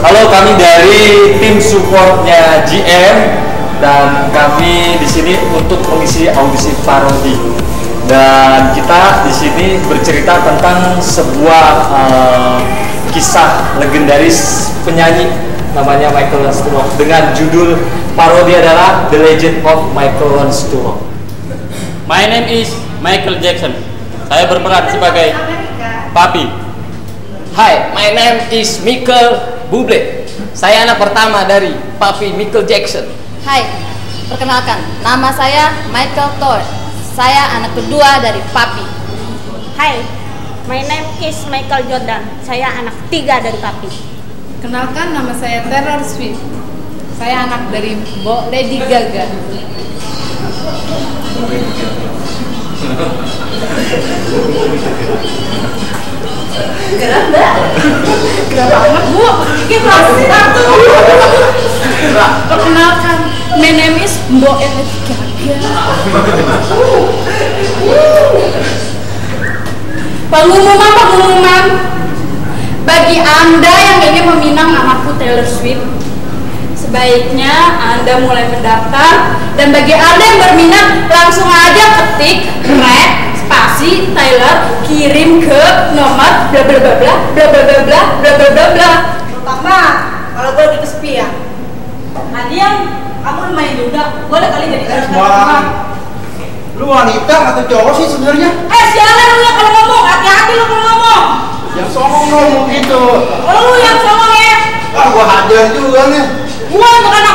Halo, kami dari tim supportnya GM dan kami di sini untuk mengisi audisi parodi. Dan kita di sini bercerita tentang sebuah kisah legendaris penyanyi namanya Michael Stewart dengan judul parodi adalah The Legend of Michael Stewart. My name is Michael Jackson. Saya berperan sebagai Papi. Hi, my name is Michael Bublé. Saya anak pertama dari Papi Michael Jackson. Hai, perkenalkan, nama saya Michael Thor. Saya anak kedua dari Papi. Hai, my name is Michael Jordan. Saya anak ketiga dari Papi. Kenalkan, nama saya Taylor Swift. Saya anak dari Bo Lady Gaga. Kenapa anak bu? Kita satu. Perkenalkan, my name is Bo Lady Gaga. Pengumuman. Bagi Anda yang ingin meminang anakku Taylor Swift, sebaiknya Anda mulai mendaftar. Dan bagi Anda yang berminat, langsung aja ketik spasi Taylor, kirim ke nomor bla bla bla bla bla bla bla bla bla bla bla bla. Pertama, kalau gue lagi kesepian. Yang kamu lumayan juga. Boleh kali jadi Wah, lu wanita atau cowok sih sebenarnya? sialan lu kalau ngomong, hati-hati lu kalau ngomong. Yang songong ngomong gitu. Lu yang songong ya. Wah, gua hajar juga nih. Gua bukan anak